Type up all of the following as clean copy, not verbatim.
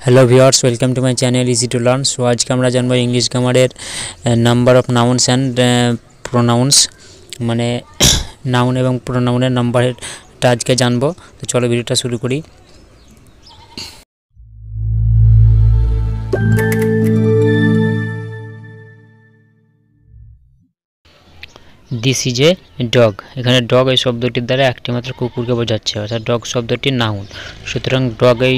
Hello viewers, welcome to my channel easy to learn. So আজকে আমরা জানবো English গ্রামারের number of nouns and pronouns, মানে noun এবং প্রোনাউনের নাম্বারটা আজকে জানবো। তো চলো ভিডিওটা শুরু করি। This is a dog. এখানে ডগ এই শব্দটির দ্বারা একটি মাত্র কুকুরকে বোঝাচ্ছে, অর্থাৎ ডগ শব্দটি নাউন। সুতরাং ডগ এই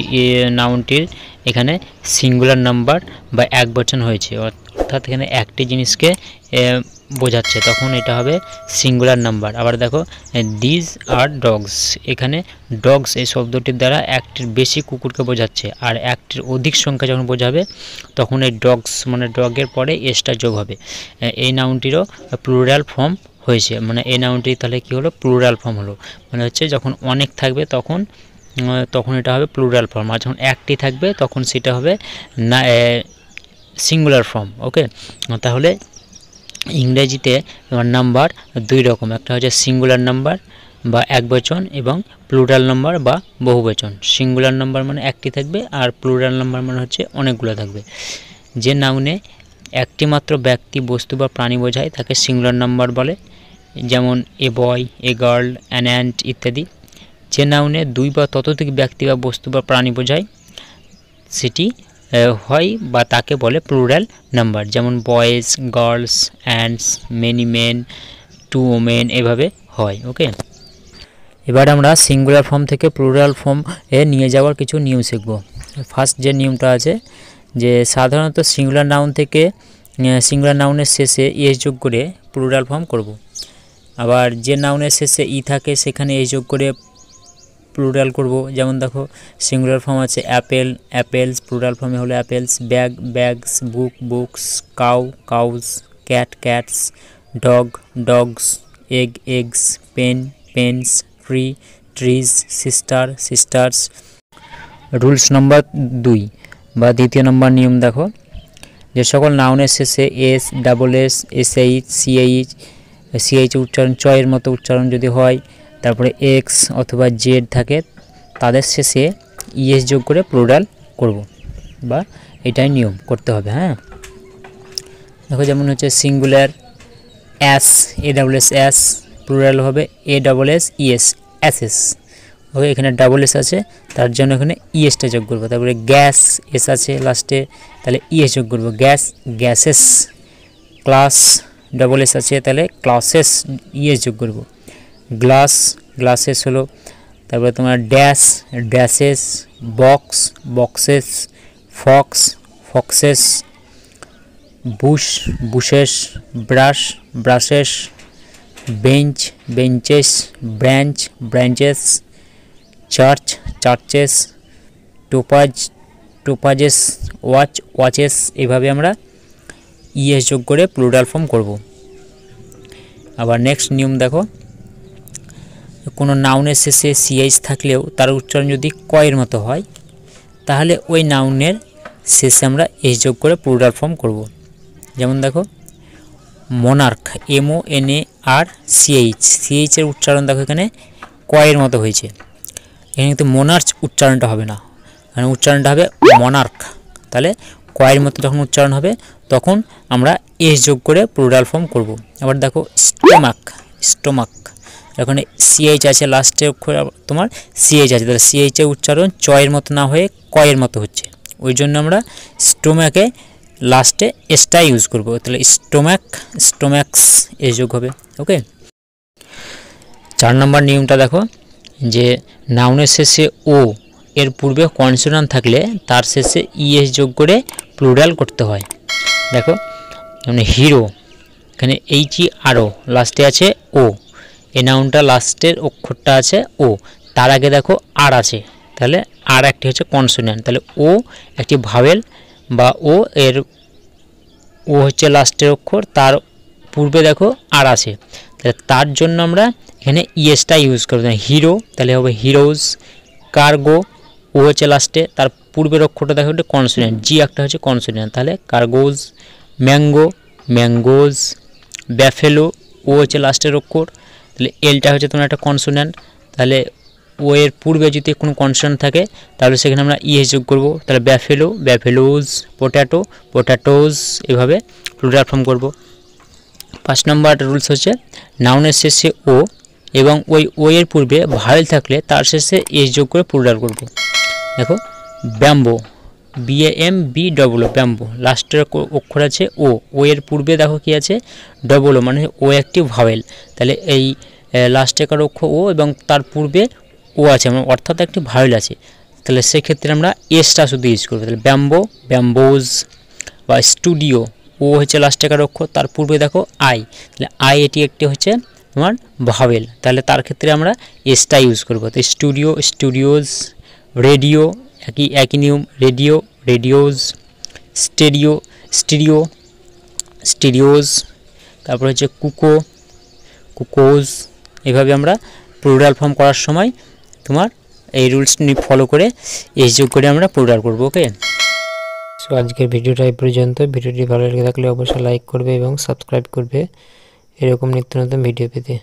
নাউনটির এখানে সিঙ্গুলার নাম্বার বা একবচন হয়েছে, অর্থাৎ এখানে একটি জিনিসকে বোঝাচ্ছে, তখন এটা হবে সিঙ্গুলার নাম্বার। আবার দেখো, দিস আর ডগস, এখানে ডগস এই শব্দটির দ্বারা একটির বেশি কুকুরকে বোঝাচ্ছে, আর একটির অধিক সংখ্যা যখন বোঝাবে তখন এই ডগস মানে ডগের পরে এসটা যোগ হবে। এই নাউনটিরও প্লুরাল ফর্ম হয়েছে, মানে এই নাউনটি তাহলে কী হলো, প্লুরাল ফর্ম হলো। মানে হচ্ছে যখন অনেক থাকবে তখন এটা হবে প্লুরাল ফর্ম, আর যখন একটি থাকবে তখন সেটা হবে না সিঙ্গুলার ফর্ম। ওকে, তাহলে ইংরেজিতে নাম্বার দুই রকম, একটা হচ্ছে সিঙ্গুলার নাম্বার বা একবচন এবং প্লুরাল নাম্বার বা বহুবচন। সিঙ্গুলার নাম্বার মানে একটি থাকবে, আর প্লুরাল নাম্বার মানে হচ্ছে অনেকগুলো থাকবে। যে নাউনে একটি মাত্র ব্যক্তি, বস্তু বা প্রাণী বোঝায় তাকে সিঙ্গুলার নাম্বার বলে, যেমন এ বয়, এ গার্ল, অ্যান অ্যান্ট ইত্যাদি। যে নাউনে দুই বা ততোধিক ব্যক্তি বা বস্তু বা প্রাণী বোঝায় সেটি হয় বা তাকে বলে প্লুরাল নাম্বার, যেমন boys, girls, hands, many men, two women, এভাবে হয়। ওকে, এবার আমরা সিঙ্গুলার ফর্ম থেকে প্লুরাল ফর্ম এ নিয়ে যাওয়ার কিছু নিয়ম শিখব। ফার্স্ট যে নিয়মটা আছে, যে সাধারণত সিঙ্গুলার নাউন থেকে সিঙ্গুলার নাউনের শেষে এস যোগ করে প্লুরাল ফর্ম করব। আবার যে নাউনের শেষে ই থাকে সেখানে এস যোগ করে প্লুরাল করব। যেমন দেখো, সিঙ্গুলার ফর্ম আছে অ্যাপেল, অ্যাপেলস, প্লুরাল ফর্মে হলো apples. Bag, bags, book, books, cow, cows, cat, cats, dog, dogs, egg, eggs, pen, pens, tree, trees, sister, sisters. Rules number 2 বা দ্বিতীয় নম্বর নিয়ম দেখো, যে সকল নাউনের শেষে S, double S, SH, CH উচ্চারণ চয়ের মতো উচ্চারণ যদি হয়, তারপরে এক্স অথবা জেড থাকে, তাদের শেষে ইএস যোগ করে প্লুরাল করব, বা এটাই নিয়ম করতে হবে। হ্যাঁ, দেখো যেমন হচ্ছে singular ass, A double S ass, plural হবে A double S E S, asses. Okay, এখানে ডাবল এস আছে তার জন্য এখানে ইএসটা যোগ করবো। তারপরে গ্যাস, এস আছে লাস্টে, তাহলে ইএস যোগ করবো, gas, gases. Class, double S আছে তাহলে ক্লাসেস, ইএস যোগ করবো। গ্লাস, গ্লাসেস হলো। তারপরে তোমার dash, dashes. Box, boxes. Fox, foxes. Bush, bushes. Brush, brushes. Bench, benches. Branch, branches. Church, churches. Topaz, topazes. Watch, watches. এভাবে আমরা ইএস যোগ করে প্লুরাল ফর্ম করব। আবার নেক্সট নিয়ম দেখো, কোনো নাউনের শেষে সিএইচ থাকলেও তার উচ্চারণ যদি কয়ের মতো হয়, তাহলে ওই নাউনের শেষে আমরা এস যোগ করে প্লুরাল ফর্ম করব। যেমন দেখো, মোনার্ক, MONAR CH, সিএইচের উচ্চারণ দেখো এখানে কয়ের মতো হয়েছে, এখানে কিন্তু মোনার্চ উচ্চারণটা হবে না, এখানে উচ্চারণটা হবে মনার্ক। তাহলে কয়ের মতো যখন উচ্চারণ হবে তখন আমরা এস যোগ করে প্লুরাল ফর্ম করব। আবার দেখো, স্টোমাক, স্টোমাক, এখানে সিএইচ আছে লাস্টে অক্ষর, তোমার সিএইচ আছে, তাহলে সিএইচের উচ্চারণ চয়ের মতো না হয়ে কয়ের মতো হচ্ছে, ওই জন্য আমরা স্টোম্যাকে লাস্টে এসটা ইউজ করব। তাহলে স্টোম্যাক, স্টোম্যাক্স, এস যোগ হবে। ওকে, 4 নম্বর নিয়মটা দেখো, যে নাউনের শেষে ও এর পূর্বে কনসোনান্ট থাকলে তার শেষে ইএস যোগ করে প্লুরাল করতে হয়। দেখো, মানে হিরো, এখানে HERO, লাস্টে আছে ও, এই নাউনটা লাস্টের অক্ষরটা আছে ও, তার আগে দেখো আর আছে, তাহলে আর একটি হচ্ছে কনসোন্যান্ট, তাহলে ও একটি ভাওয়েল বা ও এর ও হচ্ছে লাস্টের অক্ষর, তার পূর্বে দেখো আর আছে, তাহলে তার জন্য আমরা এখানে ইএসটা ইউজ করব। হিরো তাহলে হবে হিরোজ। কার্গো, ও হচ্ছে লাস্টে, তার পূর্বের অক্ষরটা দেখো একটা কনসোন্যান্ট, জি একটা হচ্ছে কনসোন্যান্ট, তাহলে কার্গোজ। Mango, mangoes. ব্যাফেলো, ও হচ্ছে লাস্টের অক্ষর, তাহলে এলটা হচ্ছে তোমার একটা কনসোন্যান্ট, তাহলে ও এর পূর্বে যদি কোনো কনসোনেন্ট থাকে তাহলে সেখানে আমরা ইএস যোগ করব। তাহলে ব্যাফেলো, ব্যাফেলোজ, পোট্যাটো, পোট্যাটোজ, এভাবে প্লুরাল ফর্ম করব। 5 নম্বর রুলস হচ্ছে নাউনের শেষে ও এবং ওই ও এর পূর্বে ভাওয়েল থাকলে তার শেষে এস যোগ করে প্লুরাল করব। দেখো ব্যাম্বো, BAMBO, ব্যাম্বো, লাস্টের অক্ষর আছে ও এর পূর্বে দেখো কি আছে ডবল ও, মানে ও একটি ভাওয়েল। তাহলে এই লাস্টের অক্ষর ও এবং তার পূর্বে ও আছে, মানে অর্থাৎ একটি ভাওয়েল আছে। তাহলে সেক্ষেত্রে আমরা এসটা শুধু ইউজ করবো। তাহলে ব্যাম্বো, ব্যাম্বোজ, বা স্টুডিও, ও হচ্ছে লাস্টের অক্ষর, তার পূর্বে দেখো আই, তাহলে আই এটি একটি হচ্ছে তোমার ভাওয়েল, তাহলে তার ক্ষেত্রে আমরা এসটা ইউজ করবো। তো স্টুডিও, স্টুডিওজ, রেডিও, একই নিয়ম, রেডিও, রেডিওজ, স্টেরিও, স্টিরিও, স্টিরিওজ, তারপর হচ্ছে কুকো, কুকোজ। এভাবে আমরা প্লুরাল ফর্ম করার সময় তোমার এই রুলস ফলো করে এস যোগ করে আমরা প্লুরাল করব। ওকে, সো আজকের ভিডিওটা এই পর্যন্ত। ভিডিওটি ভালো লেগে থাকলে অবশ্যই লাইক করবে এবং সাবস্ক্রাইব করবে এরকম নিত্য নতুন ভিডিও পেতে।